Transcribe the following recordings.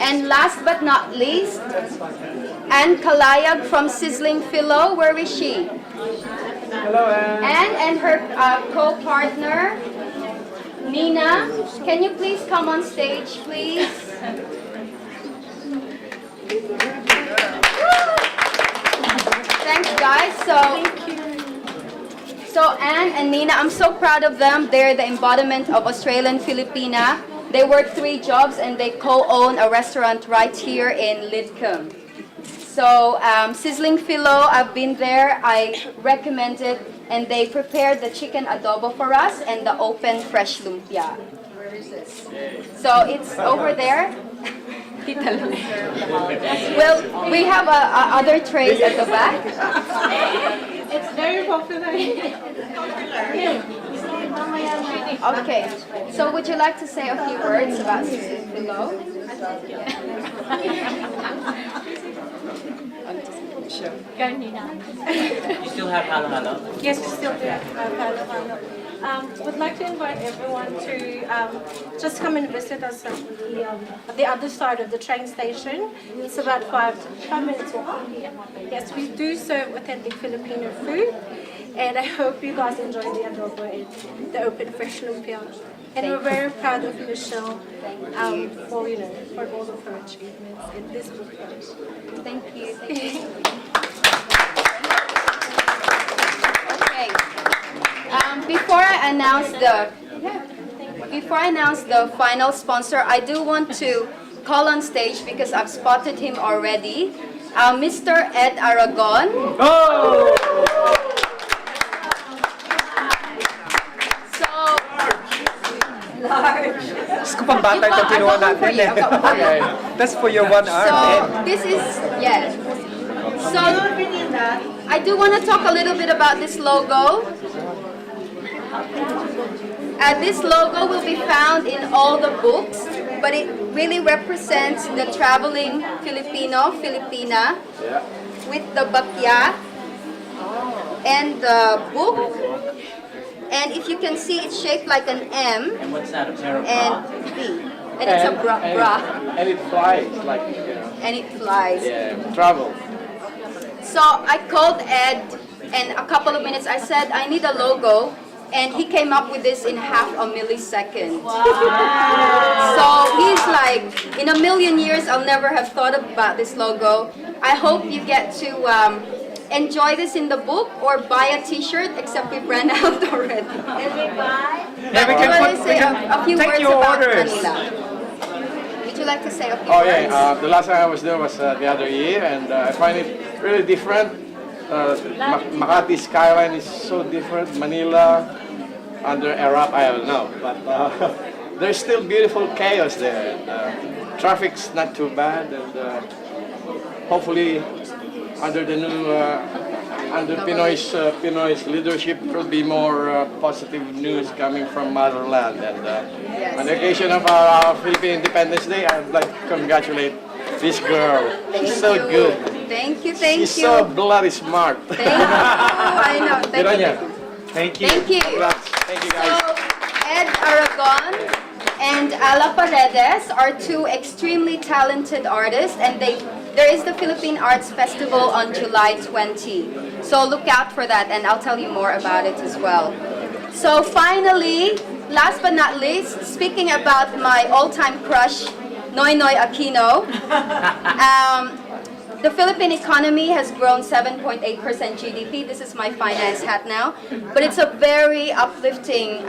And last but not least, Anne Kalayag from Sizzling Philo. Where is she? Hello, Anne. And her co-partner, Nina. Can you please come on stage, please? Thanks, guys. So Anne and Nina, I'm so proud of them. They're the embodiment of Australian Filipina. They work 3 jobs and they co-own a restaurant right here in Lidcombe. So Sizzling Philo, I've been there. I recommend it, and they prepared the chicken adobo for us and the open fresh lumpia. Where is it? So it's over there. Well, we have other trays at the back. It's very popular. Okay, so would you like to say a few words about Sizzling Philo? Go, Nina. You still have halo-halo? Yes, we still do. Would like to invite everyone to just come and visit us at the other side of the train station. It's about 5 minutes walk. Yes, we do serve authentic Filipino food, and I hope you guys enjoy the adobo and the open fresh lumpia. And we're very proud of Michelle for all of her achievements in this book. Thank you. Okay. Before I announce the final sponsor, I do want to call on stage because I've spotted him already. Mr. Ed Aragon. Oh! So, Diyos ko, pambata itong kinuha natin eh. Okay. That's for your one arm, so Ed. this is, yes. So, I do want to talk a little bit about this logo. This logo will be found in all the books, but it really represents the traveling Filipina, with the bakya and the book. And if you can see, it's shaped like an M And what's that, a pair of and bras? B. And it's a bra. And it flies, like, And it flies. travel. So I called Ed, and a couple of minutes I said, I need a logo. And he came up with this in half a millisecond. Wow. So he's like, in a million years, I'll never have thought about this logo. I hope you get to enjoy this in the book or buy a t-shirt, except we've ran out already. Yeah, we can But put, say a few take words your about orders. Manila. Would you like to say a few Oh words? yeah, the last time I was there was the other year, and I find it really different. Makati skyline is so different. Manila, under Arab, I don't know, but there's still beautiful chaos there. Traffic's not too bad, and hopefully under the new under Pinoy's leadership, there will be more positive news coming from motherland. And on the occasion of our Philippine Independence Day, I'd like to congratulate this girl. She's so good. Thank you. She's so bloody smart. Thank you. I know. Thank you. Thank you. Thank you. Thank you guys. So, Ed Aragon and Ala Paredes are 2 extremely talented artists, and there is the Philippine Arts Festival on July 20. So look out for that, and I'll tell you more about it as well. So finally, last but not least, speaking about my all-time crush, Noynoy Aquino, the Philippine economy has grown 7.8% GDP. This is my finance hat now. But it's a very uplifting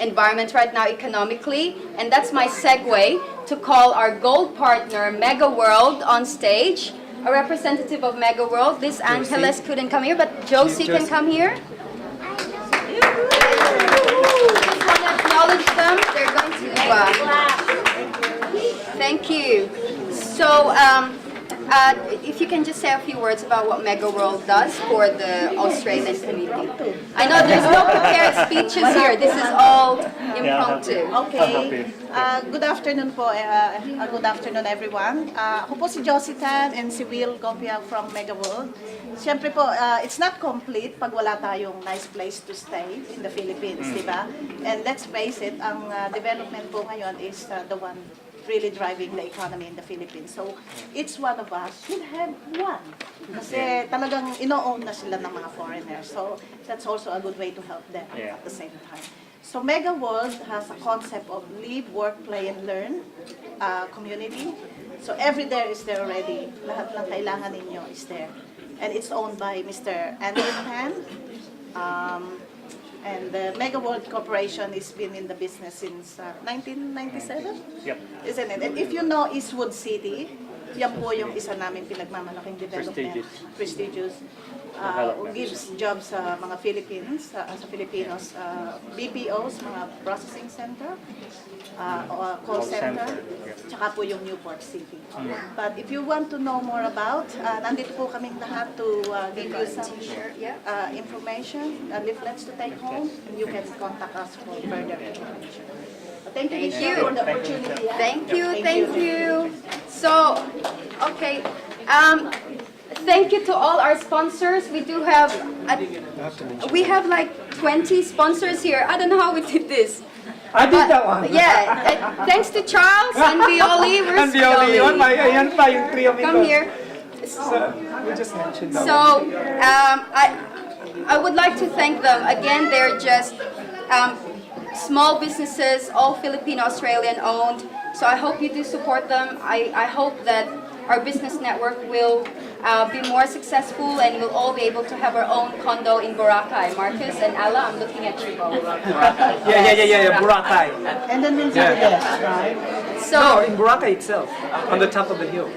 environment right now economically. And that's my segue to call our gold partner, Mega World, on stage. A representative of Mega World. This Angeles couldn't come here, but Josie can come here. I just want to acknowledge them. They're going to... thank you. So, if you can just say a few words about what Mega World does for the Australian community. I know there's no prepared speeches here. This is all impromptu. Okay. Good afternoon po. Good afternoon everyone. Ako po si Josie Tan and si Will Gopia from Mega World. Siyempre po, it's not complete pag wala tayong nice place to stay in the Philippines, di ba? And let's face it, ang development po ngayon is the one really driving the economy in the Philippines. So each one of us should have one. Kasi talagang ino-own na sila ng mga foreigners. So that's also a good way to help them Yeah. at the same time. So Mega World has a concept of live, work, play, and learn community. So every there is there already. Lahat ng kailangan ninyo is there. And it's owned by Mr. Andrew Tan. And the Mega World Corporation has been in the business since 1997? Yep. Isn't it? And if you know Eastwood City, yan po yung isa namin pinagmamalaking development. Prestigious. Who gives jobs sa mga Philippines, sa Filipinos, BPOs, mga processing center, call center, tsaka po yung Newport City. But if you want to know more about, nandito po kaming lahat to give you some information, leaflets to take home, and you can contact us for further information. Thank you, Michelle, for the opportunity. Thank you. So, okay. Thank you to all our sponsors. We do have, we have like 20 sponsors here. I don't know how we did this. I did But, that one. Yeah, thanks to Charles and Violi. Where's And the only one, Violi? ayan pa yung trio amigos. Come here. So, we just mentioned that. So, I would like to thank them. Again, they're just small businesses, all Filipino-Australian owned. So I hope you do support them. I hope that our business network will be more successful and we'll all be able to have our own condo in Boracay. Marcus and Ala, I'm looking at you both. Yeah, Boracay. And then we'll do the best, right? No, So, in Boracay itself, on the top of the hill.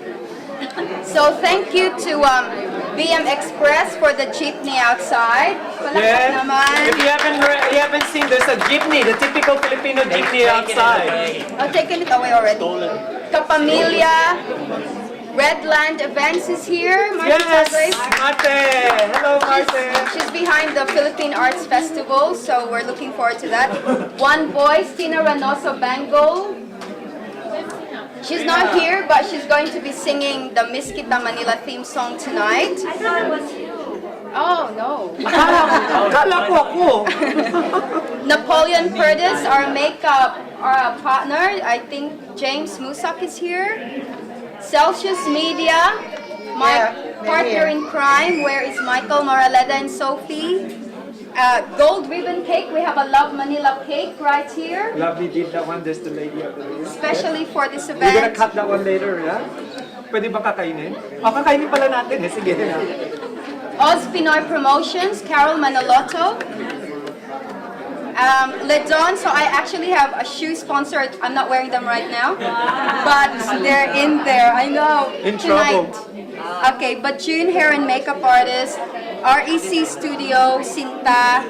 so thank you to BM Express for the jeepney outside. Palakpak naman. If you haven't seen, there's a jeepney, the typical Filipino jeepney outside. I've taken it away already. Kapamilya, Redland Events is here. Marcus Yes, Hargrave. Mate. Hello, Mate. She's behind the Philippine Arts Festival, so we're looking forward to that. One Voice, Tina Ranoso Bango. She's not here, but she's going to be singing the Miss Kita Manila theme song tonight. I thought it was you. Oh, no. Kala ko ako. Napoleon Purdes, our makeup partner. I think James Musak is here. Celsius Media, my partner in crime. Where is Michael, Moraleda, and Sophie? Gold Ribbon Cake. We have a Love Manila cake right here, Lovely did that one, there's the lady up there. especially for this We're gonna event. cut that one later, yeah? Pwede bang kakainin? Kakainin pala natin eh, sige na. Oz Pinoy Promotions, Carol Manoloto. Ledon, so I actually have a shoe sponsor. I'm not wearing them right now, but they're in there. I know. In Tonight. trouble. Okay, but June Hair and Makeup Artist, REC Studio, Sinta,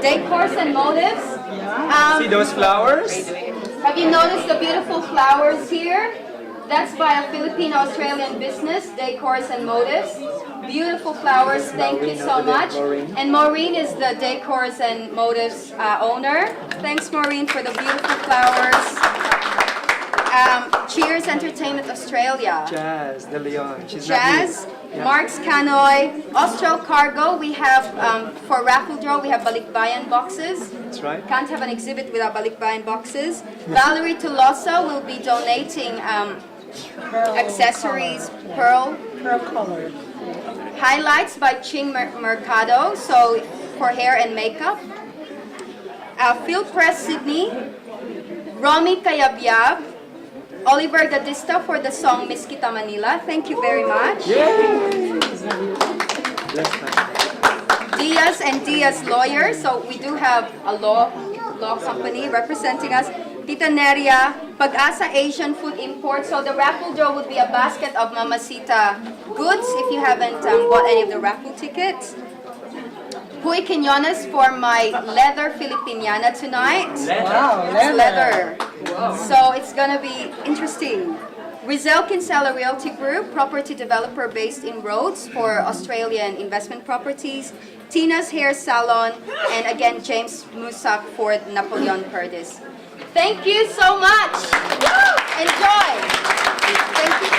Decors and Motives. See those flowers? Have you noticed the beautiful flowers here? That's by a Filipino-Australian business, Decors and Motives. Beautiful flowers, thank you so much. And Maureen is the Decors and Motives owner. Thanks, Maureen, for the beautiful flowers. Cheers Entertainment Australia. Jazz de Leon. She's Jazz, not new. Mark's Canoy, Austral Cargo. We have, for raffle draw, we have Balikbayan boxes. That's right. Can't have an exhibit without Balikbayan boxes. Valerie Tolosa will be donating accessories, pearl color. Highlights by Ching Mercado, so for hair and makeup. Phil Press Sydney, Romy Kayabyab, Oliver Gadista for the song Miss Kita Manila. Thank you very much. Bless her. Diaz and Diaz Lawyers. So we do have a law company representing us. Tita Neria, Pag-asa Asian Food Import. So the raffle draw would be a basket of Mamacita goods if you haven't bought any of the raffle tickets. Huy Quinones for my leather Filipiniana tonight. Wow, It's leather. So it's gonna be interesting. Rizal Kinsella Realty Group, property developer based in Rhodes for Australian investment properties. Tina's Hair Salon, and again James Musak for Napoleon Purdes. Thank you so much. Enjoy. Thank you.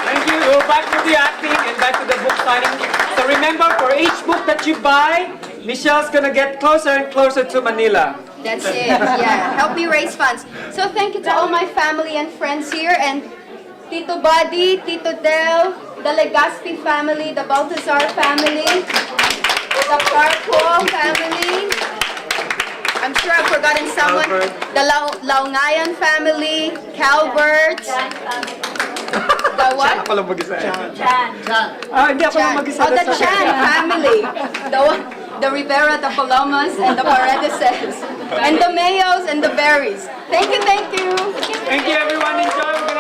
Thank you. Go back to the acting and back to the book signing. So remember, for each book that you buy, Michelle's gonna get closer and closer to Manila. That's it, yeah. Help me raise funds. So thank you to all my family and friends here, and Tito Buddy, Tito Del, the Legaspi family, the Baltazar family, the Parco family. I'm sure I've forgotten someone. Calvert. The Laungayan family, Calvert. The what? Ako lang mag-isa. Hindi ako lang mag-isa. Oh, the Chan family. The Rivera, the Palomas, and the Paredeses. And the Mayos and the Berries. Thank you, thank you. Thank you everyone. Enjoy.